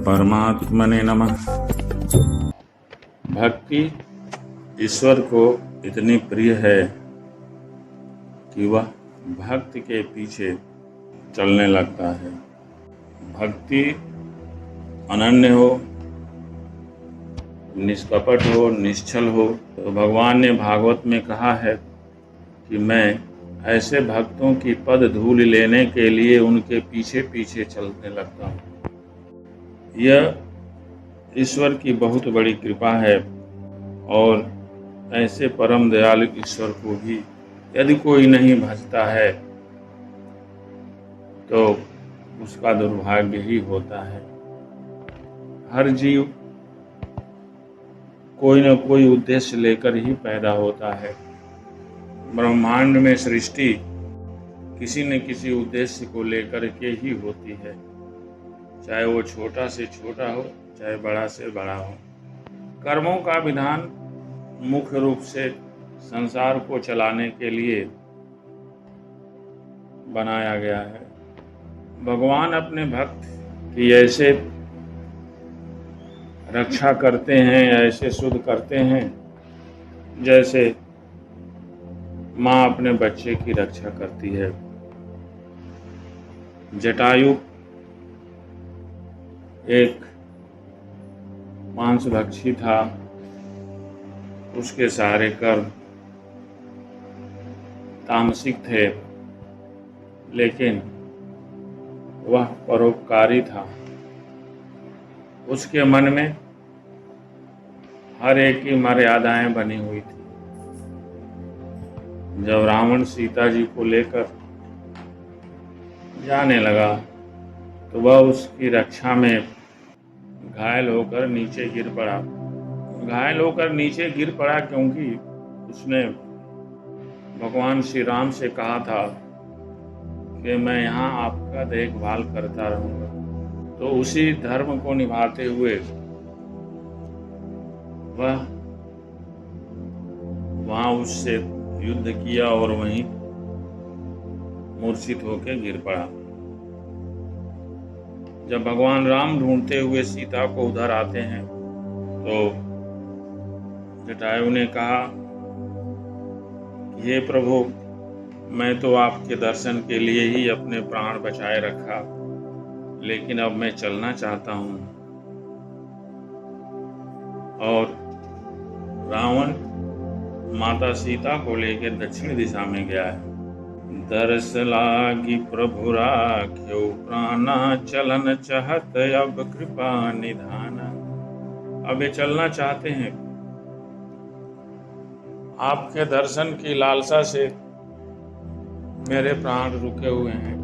परमात्मने नमः। भक्ति ईश्वर को इतनी प्रिय है कि वह भक्त के पीछे चलने लगता है। भक्ति अनन्य हो, निष्कपट हो, निश्चल हो। तो भगवान ने भागवत में कहा है कि मैं ऐसे भक्तों की पद धूल लेने के लिए उनके पीछे पीछे चलने लगता हूँ। यह ईश्वर की बहुत बड़ी कृपा है और ऐसे परम दयालु ईश्वर को भी यदि कोई नहीं भजता है तो उसका दुर्भाग्य ही होता है। हर जीव कोई न कोई उद्देश्य लेकर ही पैदा होता है। ब्रह्मांड में सृष्टि किसी न किसी उद्देश्य को लेकर के ही होती है, चाहे वो छोटा से छोटा हो, चाहे बड़ा से बड़ा हो। कर्मों का विधान मुख्य रूप से संसार को चलाने के लिए बनाया गया है। भगवान अपने भक्त की ऐसे रक्षा करते हैं, ऐसे शुद्ध करते हैं जैसे माँ अपने बच्चे की रक्षा करती है। जटायु एक मांसभक्षी था, उसके सारे कर्म तामसिक थे, लेकिन वह परोपकारी था। उसके मन में हर एक की मर्यादाएं बनी हुई थी। जब रावण सीता जी को लेकर जाने लगा तो वह उसकी रक्षा में घायल होकर नीचे गिर पड़ा। घायल होकर नीचे गिर पड़ा क्योंकि उसने भगवान श्री राम से कहा था कि मैं यहाँ आपका देखभाल करता रहूँगा। तो उसी धर्म को निभाते हुए वह वहाँ उससे युद्ध किया और वहीं मूर्छित होकर गिर पड़ा। जब भगवान राम ढूंढते हुए सीता को उधर आते हैं तो जटायु ने कहा, हे प्रभु, मैं तो आपके दर्शन के लिए ही अपने प्राण बचाए रखा, लेकिन अब मैं चलना चाहता हूँ। और रावण माता सीता को लेकर दक्षिण दिशा में गया है। दरस लागी प्रभु राख्यो प्राणा, चलन चाहत अब कृपा निधाना। अब ये चलना चाहते हैं, आपके दर्शन की लालसा से मेरे प्राण रुके हुए हैं।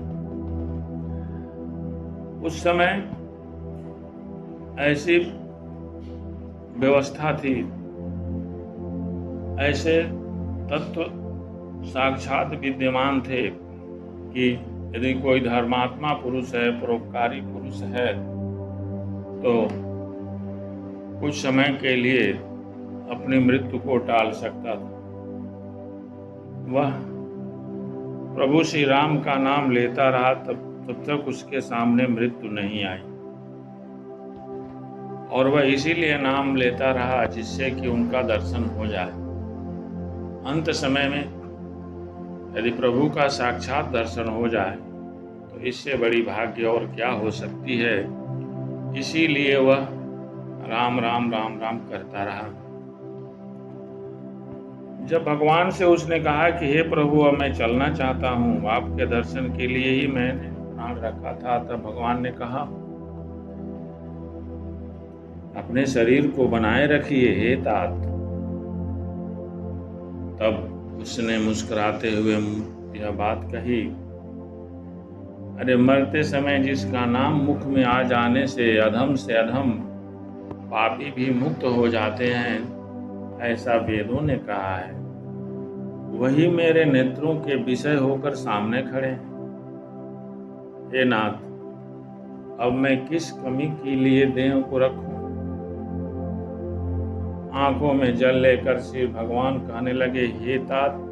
उस समय ऐसी व्यवस्था थी, ऐसे तत्व साक्षात विद्यमान थे कि यदि कोई धर्मात्मा पुरुष है, परोपकारी पुरुष है, तो कुछ समय के लिए अपनी मृत्यु को टाल सकता था। वह प्रभु श्री राम का नाम लेता रहा तब तक उसके सामने मृत्यु नहीं आई, और वह इसीलिए नाम लेता रहा जिससे कि उनका दर्शन हो जाए। अंत समय में यदि प्रभु का साक्षात दर्शन हो जाए तो इससे बड़ी भाग्य और क्या हो सकती है। इसीलिए वह राम राम राम राम करता रहा। जब भगवान से उसने कहा कि हे प्रभु, अब मैं चलना चाहता हूँ, आपके दर्शन के लिए ही मैंने प्राण रखा था, तब भगवान ने कहा, अपने शरीर को बनाए रखिए हे तात। तब उसने मुस्कुराते हुए यह बात कही, अरे मरते समय जिसका नाम मुख में आ जाने से अधम पापी भी मुक्त हो जाते हैं, ऐसा वेदों ने कहा है। वही मेरे नेत्रों के विषय होकर सामने खड़े हैं। हे नाथ, अब मैं किस कमी के लिए देह को रखूं? आंखों में जल लेकर श्री भगवान कहने लगे, हे तात,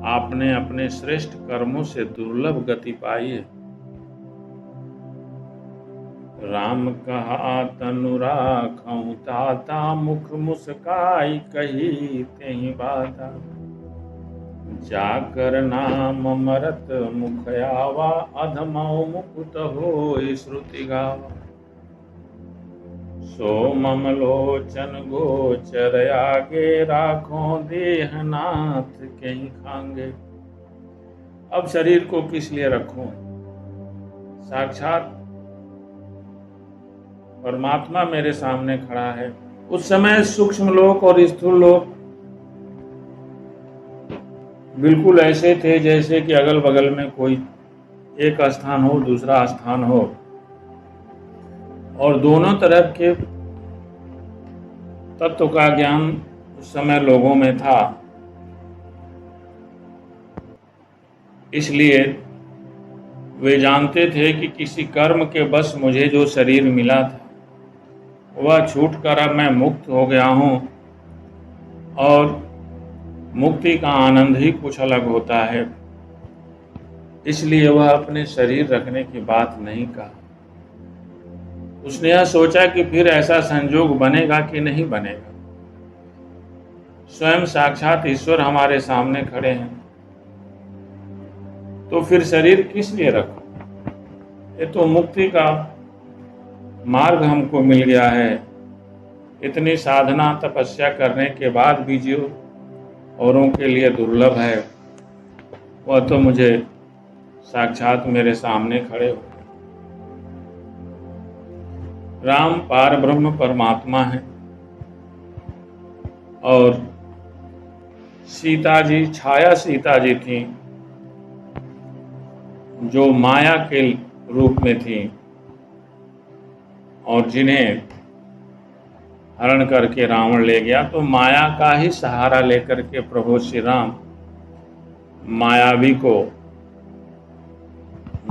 आपने अपने श्रेष्ठ कर्मों से दुर्लभ गति पाई है। राम कहा तनु राखऊं ताता, मुख मुस्काई कही तेहि बाता। जाकर नाम मरत मुख आवा, अधमौ मुकुत होई श्रुति गावा। सो मम लोचन गोचर आगे, राखो देह नाथ कहीं खांगे। अब शरीर को किस लिए रखूं? साक्षात परमात्मा मेरे सामने खड़ा है। उस समय सूक्ष्म लोक और स्थूल लोक बिल्कुल ऐसे थे जैसे कि अगल बगल में कोई एक स्थान हो, दूसरा स्थान हो, और दोनों तरफ के तत्व का ज्ञान उस समय लोगों में था। इसलिए वे जानते थे कि किसी कर्म के बस मुझे जो शरीर मिला था वह छूटकर अब मैं मुक्त हो गया हूँ, और मुक्ति का आनंद ही कुछ अलग होता है। इसलिए वह अपने शरीर रखने की बात नहीं कहा। उसने यह सोचा कि फिर ऐसा संजोग बनेगा कि नहीं बनेगा। स्वयं साक्षात ईश्वर हमारे सामने खड़े हैं, तो फिर शरीर किस लिए रखो? ये तो मुक्ति का मार्ग हमको मिल गया है। इतनी साधना तपस्या करने के बाद भी जो औरों के लिए दुर्लभ है, वह तो मुझे साक्षात मेरे सामने खड़े हो। राम पार ब्रह्म परमात्मा है, और सीता जी छाया सीता जी थी, जो माया के रूप में थी, और जिन्हें हरण करके रावण ले गया। तो माया का ही सहारा लेकर के प्रभु श्री राम मायावी को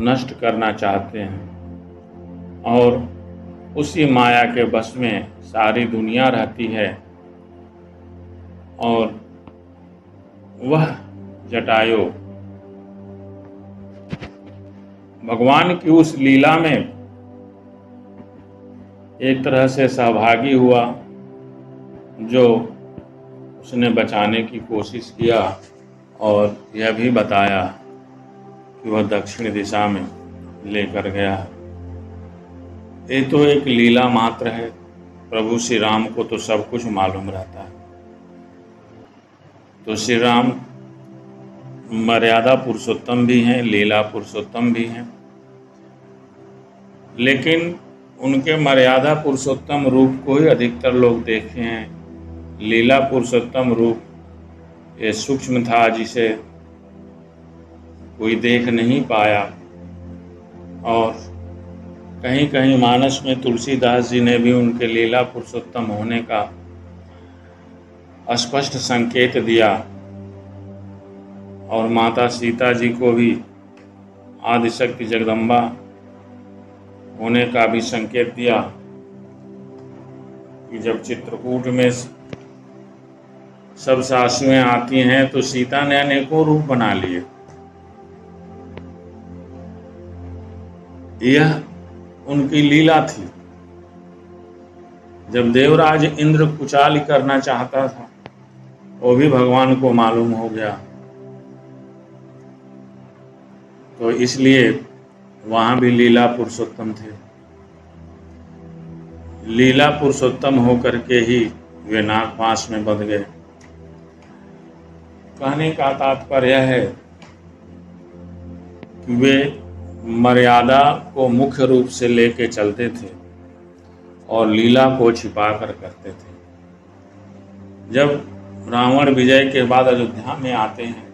नष्ट करना चाहते हैं, और उसी माया के बस में सारी दुनिया रहती है। और वह जटायु भगवान की उस लीला में एक तरह से सहभागी हुआ, जो उसने बचाने की कोशिश किया, और यह भी बताया कि वह दक्षिण दिशा में लेकर गया। ये तो एक लीला मात्र है। प्रभु श्री राम को तो सब कुछ मालूम रहता है। तो श्री राम मर्यादा पुरुषोत्तम भी हैं, लीला पुरुषोत्तम भी हैं, लेकिन उनके मर्यादा पुरुषोत्तम रूप को ही अधिकतर लोग देखे हैं। लीला पुरुषोत्तम रूप ये सूक्ष्म था, जिसे कोई देख नहीं पाया। और कहीं कहीं मानस में तुलसीदास जी ने भी उनके लीला पुरुषोत्तम होने का स्पष्ट संकेत दिया, और माता सीता जी को भी आदिशक्ति जगदम्बा होने का भी संकेत दिया, कि जब चित्रकूट में सब सासुएं आती हैं तो सीता ने अनेकों रूप बना लिए। यह उनकी लीला थी। जब देवराज इंद्र कुचाल करना चाहता था, वो भी भगवान को मालूम हो गया, तो इसलिए वहां भी लीला पुरुषोत्तम थे। लीला पुरुषोत्तम होकर के ही वे नागपाश में बंध गए। कहने का तात्पर्य है कि वे मर्यादा को मुख्य रूप से लेके चलते थे, और लीला को छिपा कर करते थे। जब रावण विजय के बाद अयोध्या में आते हैं,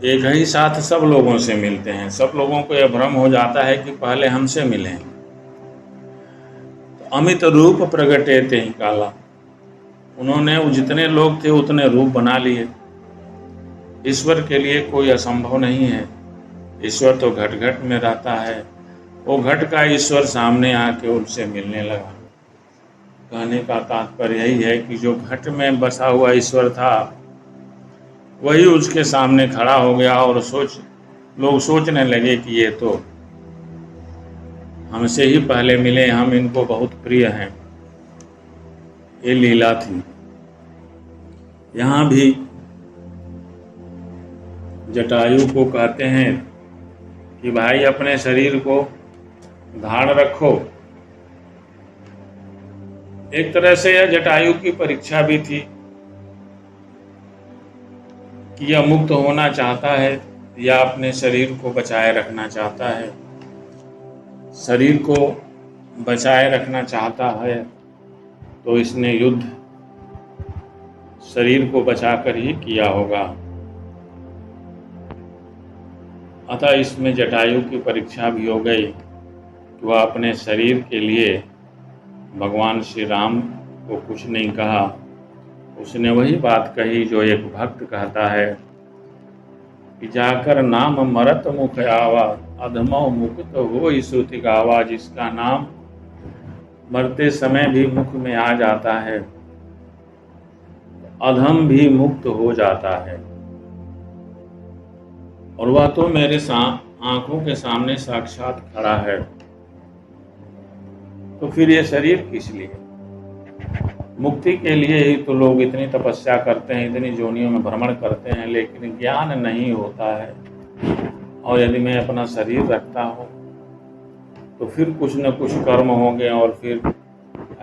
एक ही साथ सब लोगों से मिलते हैं। सब लोगों को यह भ्रम हो जाता है कि पहले हमसे मिलें। तो अमित रूप प्रगटे ते ही काला, उन्होंने जितने लोग थे उतने रूप बना लिए। ईश्वर के लिए कोई असंभव नहीं है। ईश्वर तो घट घट में रहता है। वो घट का ईश्वर सामने आके उनसे मिलने लगा। कहने का तात्पर्य यही है कि जो घट में बसा हुआ ईश्वर था, वही उसके सामने खड़ा हो गया, और लोग सोचने लगे कि ये तो हमसे ही पहले मिले, हम इनको बहुत प्रिय हैं। ये लीला थी। यहाँ भी जटायु को कहते हैं कि भाई अपने शरीर को धारण रखो। एक तरह से यह जटायु की परीक्षा भी थी कि यह मुक्त होना चाहता है या अपने शरीर को बचाए रखना चाहता है। शरीर को बचाए रखना चाहता है तो इसने युद्ध शरीर को बचाकर ही किया होगा। अतः इसमें जटायु की परीक्षा भी हो गई कि वह अपने शरीर के लिए भगवान श्री राम को कुछ नहीं कहा। उसने वही बात कही जो एक भक्त कहता है कि जाकर नाम मरत मुख आवा, अधमो मुक्त हो श्रुति गावा। जिसका नाम मरते समय भी मुख में आ जाता है, अधम भी मुक्त हो जाता है। और वह तो मेरे आंखों के सामने साक्षात खड़ा है। तो फिर ये शरीर किस लिए? मुक्ति के लिए ही तो लोग इतनी तपस्या करते हैं, इतनी जोनियों में भ्रमण करते हैं, लेकिन ज्ञान नहीं होता है। और यदि मैं अपना शरीर रखता हूँ तो फिर कुछ न कुछ कर्म होंगे और फिर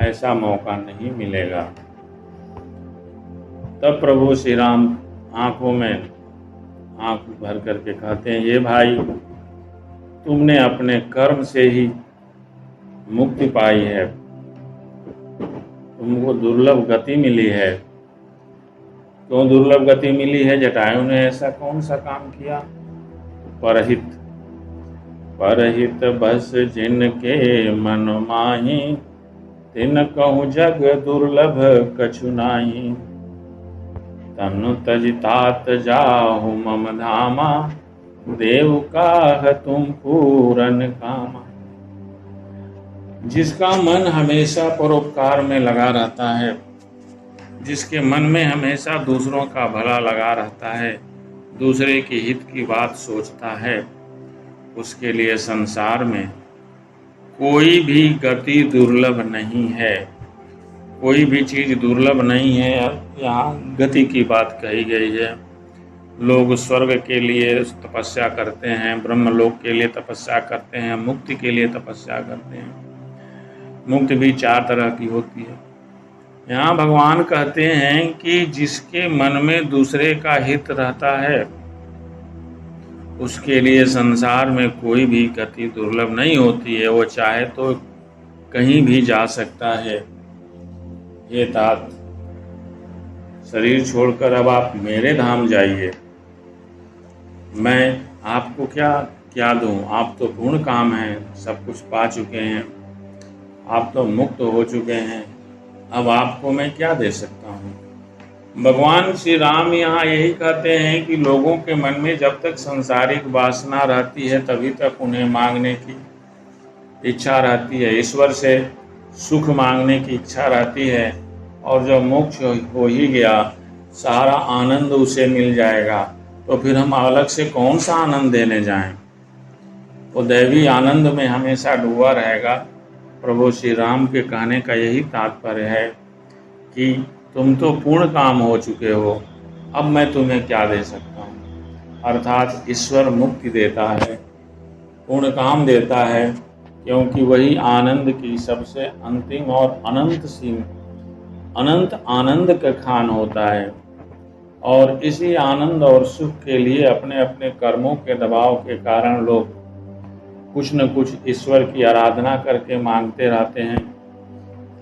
ऐसा मौका नहीं मिलेगा। तब प्रभु श्री राम आंखों में आंख भर करके कहते हैं, ये भाई तुमने अपने कर्म से ही मुक्ति पाई है, तुमको दुर्लभ गति मिली है। क्यों दुर्लभ गति मिली है? जटायु ने ऐसा कौन सा काम किया? परहित परहित बस जिनके मन माही, तिन कहूँ जग दुर्लभ कछु नाही। तनु तज तात जाहु मम धामा, देव काह तुम पूरन कामा। जिसका मन हमेशा परोपकार में लगा रहता है, जिसके मन में हमेशा दूसरों का भला लगा रहता है, दूसरे के हित की बात सोचता है, उसके लिए संसार में कोई भी गति दुर्लभ नहीं है। कोई भी चीज़ दुर्लभ नहीं है। यहाँ गति की बात कही गई है। लोग स्वर्ग के लिए तपस्या करते हैं, ब्रह्मलोक के लिए तपस्या करते हैं, मुक्ति के लिए तपस्या करते हैं। मुक्ति भी 4 तरह की होती है। यहाँ भगवान कहते हैं कि जिसके मन में दूसरे का हित रहता है, उसके लिए संसार में कोई भी गति दुर्लभ नहीं होती है। वो चाहे तो कहीं भी जा सकता है। ये तात, शरीर छोड़कर अब आप मेरे धाम जाइए, मैं आपको क्या दूं? आप तो पूर्ण काम हैं, सब कुछ पा चुके हैं, आप तो मुक्त हो चुके हैं, अब आपको मैं क्या दे सकता हूँ? भगवान श्री राम यहाँ यही कहते हैं कि लोगों के मन में जब तक सांसारिक वासना रहती है तभी तक उन्हें मांगने की इच्छा रहती है, ईश्वर से सुख मांगने की इच्छा रहती है। और जब मोक्ष हो ही गया, सारा आनंद उसे मिल जाएगा, तो फिर हम अलग से कौन सा आनंद देने जाएं? वो दैवी आनंद में हमेशा डूबा रहेगा। प्रभु श्री राम के कहने का यही तात्पर्य है कि तुम तो पूर्ण काम हो चुके हो, अब मैं तुम्हें क्या दे सकता हूँ? अर्थात ईश्वर मुक्ति देता है, पूर्ण काम देता है, क्योंकि वही आनंद की सबसे अंतिम और अनंत आनंद का खान होता है। और इसी आनंद और सुख के लिए अपने अपने कर्मों के दबाव के कारण लोग कुछ न कुछ ईश्वर की आराधना करके मांगते रहते हैं।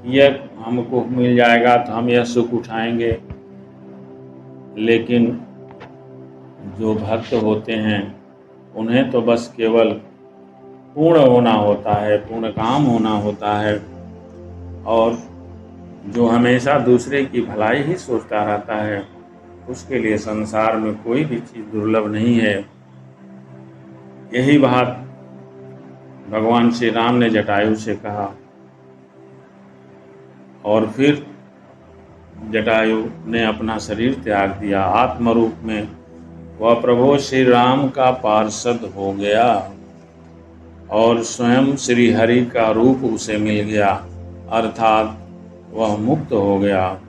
यह हमको मिल जाएगा तो हम यह सुख उठाएंगे। लेकिन जो भक्त होते हैं उन्हें तो बस केवल पूर्ण होना होता है, पूर्ण काम होना होता है। और जो हमेशा दूसरे की भलाई ही सोचता रहता है, उसके लिए संसार में कोई भी चीज़ दुर्लभ नहीं है। यही बात भगवान श्री राम ने जटायु से कहा। और फिर जटायु ने अपना शरीर त्याग दिया, आत्म रूप में वह प्रभु श्री राम का पार्षद हो गया। और स्वयं श्री हरि का रूप उसे मिल गया, अर्थात वह मुक्त हो गया।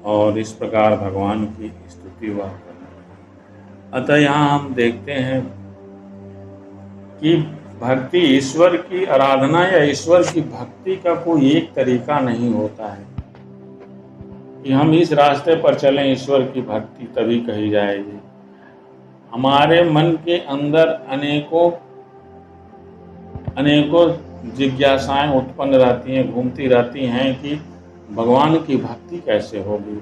और इस प्रकार भगवान की स्तुति वह करने लगा। अतः यहाँ हम देखते हैं कि भक्ति, ईश्वर की आराधना या ईश्वर की भक्ति का कोई एक तरीका नहीं होता है कि हम इस रास्ते पर चलें, ईश्वर की भक्ति तभी कही जाएगी। हमारे मन के अंदर अनेकों जिज्ञासाएं उत्पन्न रहती हैं, घूमती रहती हैं कि भगवान की भक्ति कैसे होगी।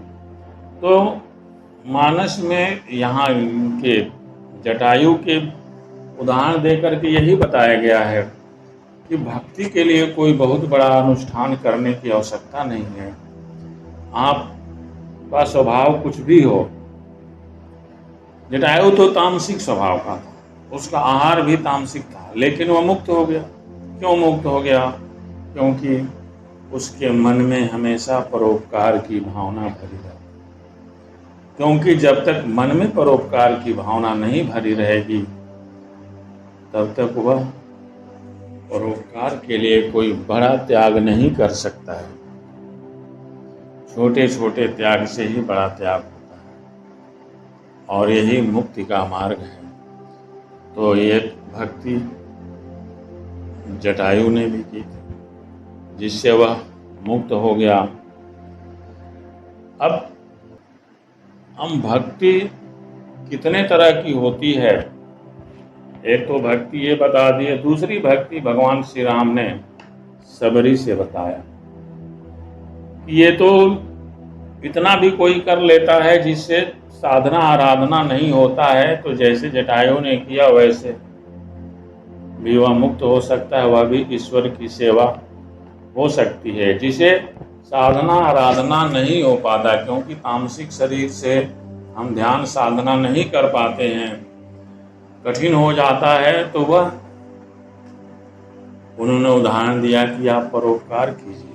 तो मानस में यहाँ के जटायु के उदाहरण देकर के यही बताया गया है कि भक्ति के लिए कोई बहुत बड़ा अनुष्ठान करने की आवश्यकता नहीं है। आपका स्वभाव कुछ भी हो, जटायु तो तामसिक स्वभाव का था, उसका आहार भी तामसिक था, लेकिन वह मुक्त हो गया। क्यों मुक्त हो गया? क्योंकि उसके मन में हमेशा परोपकार की भावना भरी रहती। क्योंकि जब तक मन में परोपकार की भावना नहीं भरी रहेगी, तब तक वह परोपकार के लिए कोई बड़ा त्याग नहीं कर सकता है। छोटे छोटे त्याग से ही बड़ा त्याग होता है, और यही मुक्ति का मार्ग है। तो ये भक्ति जटायु ने भी की थी, जिससे वह मुक्त हो गया। अब हम भक्ति कितने तरह की होती है, एक तो भक्ति ये बता दिए, दूसरी भक्ति भगवान श्री राम ने सबरी से बताया। ये तो इतना भी कोई कर लेता है जिससे साधना आराधना नहीं होता है, तो जैसे जटायु ने किया वैसे भी वह मुक्त हो सकता है, वह भी ईश्वर की सेवा हो सकती है। जिसे साधना आराधना नहीं हो पाता, क्योंकि तामसिक शरीर से हम ध्यान साधना नहीं कर पाते हैं, कठिन हो जाता है, तो वह उन्होंने उदाहरण दिया कि आप परोपकार कीजिए।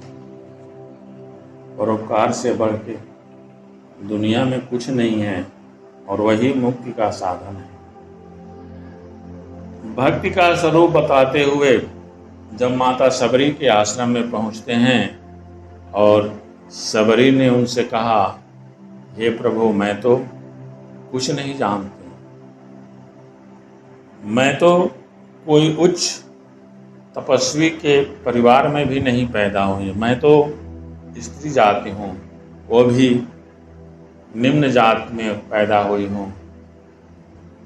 परोपकार से बढ़ के दुनिया में कुछ नहीं है, और वही मुक्ति का साधन है। भक्ति का स्वरूप बताते हुए जब माता सबरी के आश्रम में पहुंचते हैं, और सबरी ने उनसे कहा, हे प्रभु, मैं तो कुछ नहीं जानती, मैं तो कोई उच्च तपस्वी के परिवार में भी नहीं पैदा हुई, मैं तो स्त्री जाति हूँ, वो भी निम्न जात में पैदा हुई हूँ,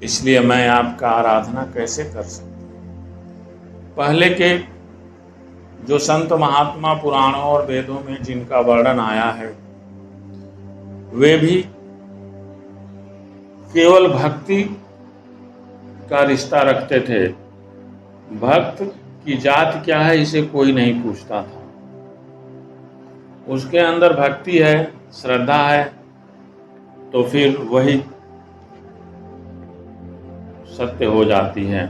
इसलिए मैं आपका आराधना कैसे कर सकती हूँ। पहले के जो संत महात्मा पुराणों और वेदों में जिनका वर्णन आया है, वे भी केवल भक्ति का रिश्ता रखते थे। भक्त की जात क्या है इसे कोई नहीं पूछता था। उसके अंदर भक्ति है, श्रद्धा है, तो फिर वही सत्य हो जाती है।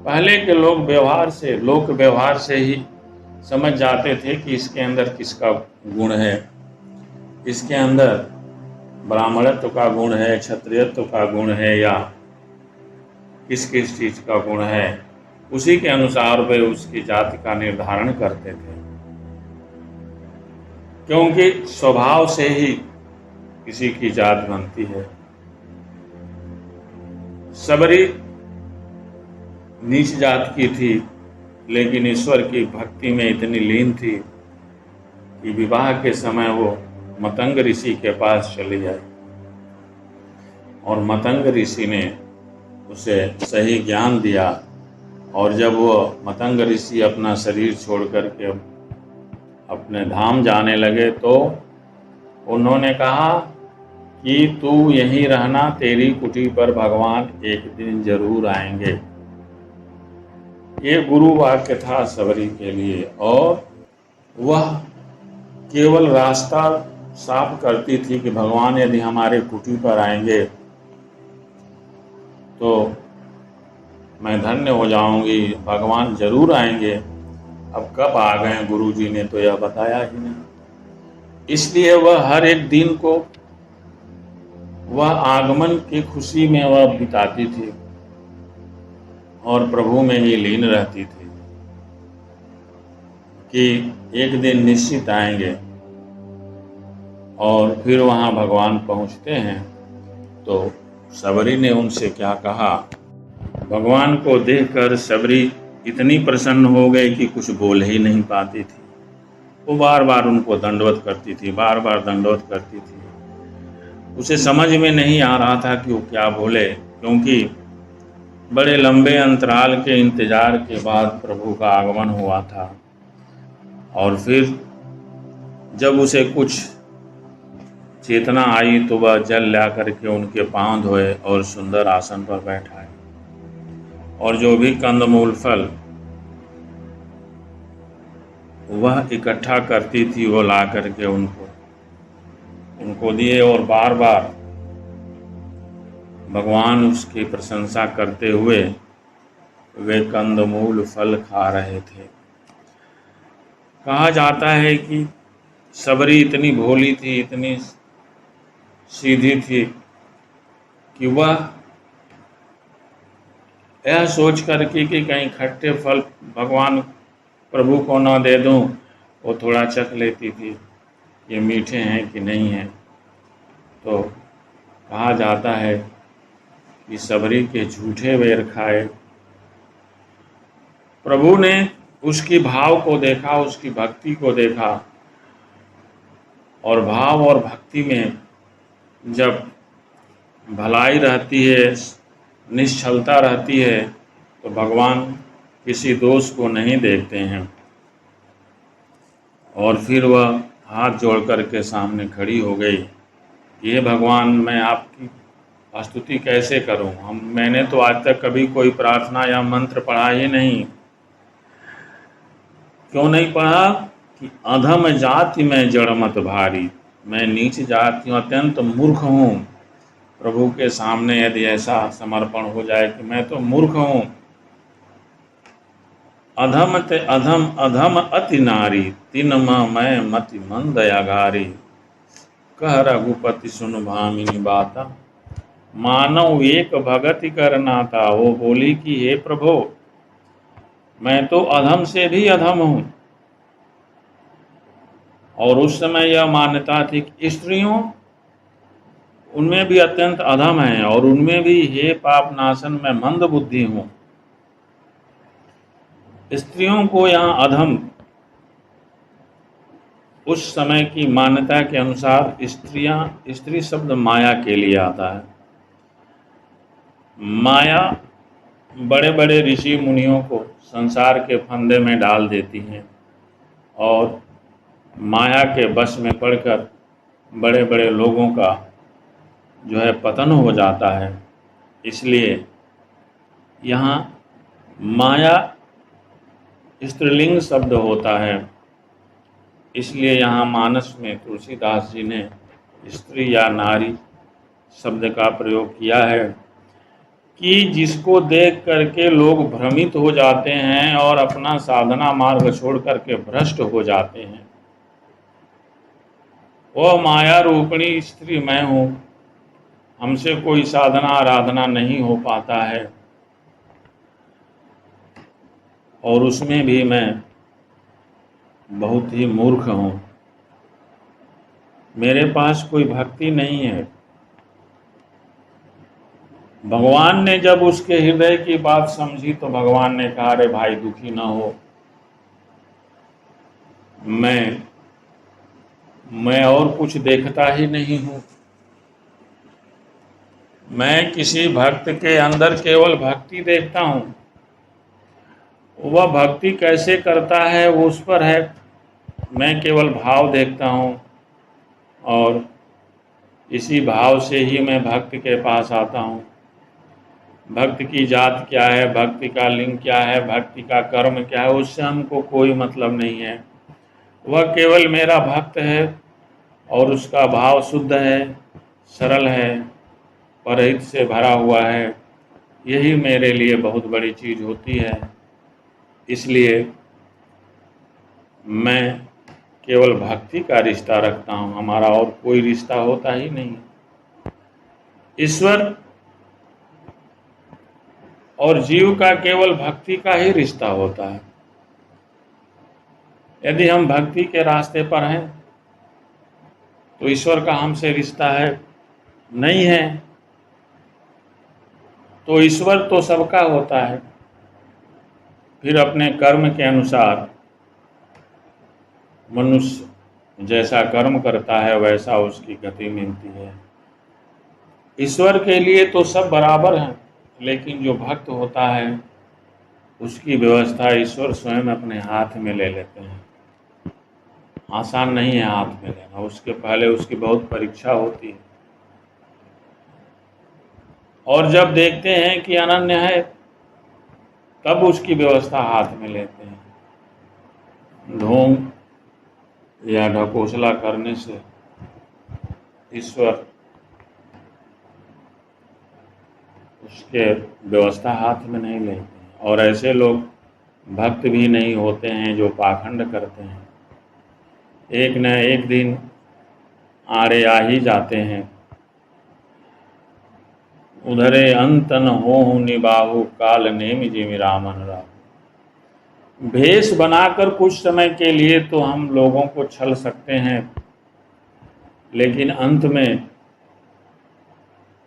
पहले के लोक व्यवहार से ही समझ जाते थे कि इसके अंदर किसका गुण है, इसके अंदर ब्राह्मणत्व का गुण है, क्षत्रियत्व का गुण है, या किस किस चीज का गुण है। उसी के अनुसार वे उसकी जाति का निर्धारण करते थे, क्योंकि स्वभाव से ही किसी की जात बनती है। सबरी नीच जात की थी, लेकिन ईश्वर की भक्ति में इतनी लीन थी कि विवाह के समय वो मतंग ऋषि के पास चली आई, और मतंग ऋषि ने उसे सही ज्ञान दिया। और जब वो मतंग ऋषि अपना शरीर छोड़ करके अपने धाम जाने लगे, तो उन्होंने कहा कि तू यहीं रहना, तेरी कुटी पर भगवान एक दिन जरूर आएंगे। ये गुरु वाक्य था सबरी के लिए, और वह केवल रास्ता साफ करती थी कि भगवान यदि हमारे कुटी पर आएंगे तो मैं धन्य हो जाऊंगी, भगवान जरूर आएंगे। अब कब आ गए गुरुजी ने तो यह बताया ही नहीं, इसलिए वह हर एक दिन को वह आगमन की खुशी में वह बिताती थी। और प्रभु में ही लीन रहती थी कि एक दिन निश्चित आएंगे। और फिर वहाँ भगवान पहुँचते हैं तो सबरी ने उनसे क्या कहा। भगवान को देखकर सबरी इतनी प्रसन्न हो गई कि कुछ बोल ही नहीं पाती थी। वो बार बार उनको दंडवत करती थी, बार बार दंडवत करती थी। उसे समझ में नहीं आ रहा था कि वो क्या बोले, क्योंकि बड़े लंबे अंतराल के इंतजार के बाद प्रभु का आगमन हुआ था। और फिर जब उसे कुछ चेतना आई तो वह जल ला करके उनके पांव धोए और सुंदर आसन पर बैठाए, और जो भी कंदमूल फल वह इकट्ठा करती थी वो ला करके उनको दिए। और बार बार भगवान उसकी प्रशंसा करते हुए वे कंदमूल फल खा रहे थे। कहा जाता है कि सबरी इतनी भोली थी, इतनी सीधी थी कि वह यह सोच करके कि कहीं खट्टे फल भगवान प्रभु को न दे दूं, वो थोड़ा चख लेती थी ये मीठे हैं कि नहीं हैं। तो कहा जाता है कि सबरी के झूठे बेर खाए। प्रभु ने उसकी भाव को देखा, उसकी भक्ति को देखा, और भाव और भक्ति में जब भलाई रहती है, निश्चलता रहती है, तो भगवान किसी दोष को नहीं देखते हैं। और फिर वह हाथ जोड़ कर के सामने खड़ी हो गई। ये भगवान, मैं आपकी स्तुति कैसे करूं? मैंने तो आज तक कभी कोई प्रार्थना या मंत्र पढ़ा ही नहीं। क्यों नहीं पढ़ा? कि अधम जाति में जड़मत भारी, मैं नीच जाति हूँ, अत्यंत मूर्ख हूँ। प्रभु के सामने यदि ऐसा समर्पण हो जाए कि मैं तो मूर्ख हूँ। अधम ते अधम अधम अति नारी, तिन मैं मति मंद अगारी। कह रघुपति सुन भामिनी बाता, मानव एक भगति कर नाता। वो बोली कि हे प्रभु, मैं तो अधम से भी अधम हूँ। और उस समय यह मान्यता थी कि स्त्रियों उनमें भी अत्यंत अधम है, और उनमें भी हे पाप नाशन में मंद बुद्धि हूँ। स्त्रियों को यहाँ अधम उस समय की मान्यता के अनुसार स्त्री शब्द माया के लिए आता है। माया बड़े बड़े ऋषि मुनियों को संसार के फंदे में डाल देती हैं, और माया के वश में पड़कर बड़े बड़े लोगों का जो है पतन हो जाता है। इसलिए यहाँ माया स्त्रीलिंग शब्द होता है। इसलिए यहाँ मानस में तुलसीदास जी ने स्त्री या नारी शब्द का प्रयोग किया है कि जिसको देख करके लोग भ्रमित हो जाते हैं और अपना साधना मार्ग छोड़ करके भ्रष्ट हो जाते हैं। वह माया रूपिणी स्त्री मैं हूँ, हमसे कोई साधना आराधना नहीं हो पाता है, और उसमें भी मैं बहुत ही मूर्ख हूँ। मेरे पास कोई भक्ति नहीं है। भगवान ने जब उसके हृदय की बात समझी तो भगवान ने कहा, अरे भाई दुखी ना हो, मैं और कुछ देखता ही नहीं हूँ। मैं किसी भक्त के अंदर केवल भक्ति देखता हूँ। वह भक्ति कैसे करता है वो उस पर है, मैं केवल भाव देखता हूँ, और इसी भाव से ही मैं भक्त के पास आता हूँ। भक्त की जात क्या है, भक्ति का लिंग क्या है, भक्ति का कर्म क्या है, उससे हमको कोई मतलब नहीं है। वह केवल मेरा भक्त है और उसका भाव शुद्ध है, सरल है, परहित से भरा हुआ है। यही मेरे लिए बहुत बड़ी चीज़ होती है। इसलिए मैं केवल भक्ति का रिश्ता रखता हूँ, हमारा और कोई रिश्ता होता ही नहीं। ईश्वर और जीव का केवल भक्ति का ही रिश्ता होता है। यदि हम भक्ति के रास्ते पर हैं तो ईश्वर का हमसे रिश्ता है, नहीं है तो ईश्वर तो सबका होता है, फिर अपने कर्म के अनुसार मनुष्य जैसा कर्म करता है वैसा उसकी गति मिलती है। ईश्वर के लिए तो सब बराबर हैं, लेकिन जो भक्त होता है उसकी व्यवस्था ईश्वर स्वयं अपने हाथ में ले लेते हैं। आसान नहीं है हाथ में लेना, उसके पहले उसकी बहुत परीक्षा होती है। और जब देखते हैं कि अनन्य है तब उसकी व्यवस्था हाथ में लेते हैं। ढोंग या ढकोसला करने से ईश्वर उसके व्यवस्था हाथ में नहीं लेते हैं। और ऐसे लोग भक्त भी नहीं होते हैं जो पाखंड करते हैं। एक न एक दिन आड़े आ ही जाते हैं। उधरे अंत न होहु निबाहु काल नेमि जिमि रामन राहु। भेष बनाकर कुछ समय के लिए तो हम लोगों को छल सकते हैं, लेकिन अंत में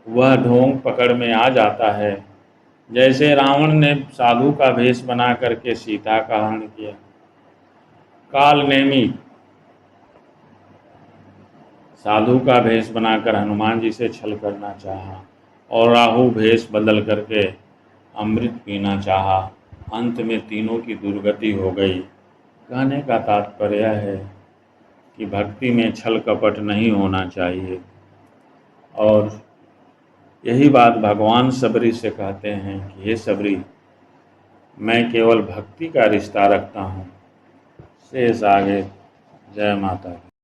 वह ढोंग पकड़ में आ जाता है। जैसे रावण ने साधु का भेष बना करके सीता का हरण किया, काल नेमी साधु का भेष बनाकर हनुमान जी से छल करना चाहा, और राहु भेष बदल करके अमृत पीना चाहा। अंत में तीनों की दुर्गति हो गई। कहने का तात्पर्य है कि भक्ति में छल कपट नहीं होना चाहिए। और यही बात भगवान सबरी से कहते हैं कि हे सबरी, मैं केवल भक्ति का रिश्ता रखता हूँ, शेष आगे। जय माता दी।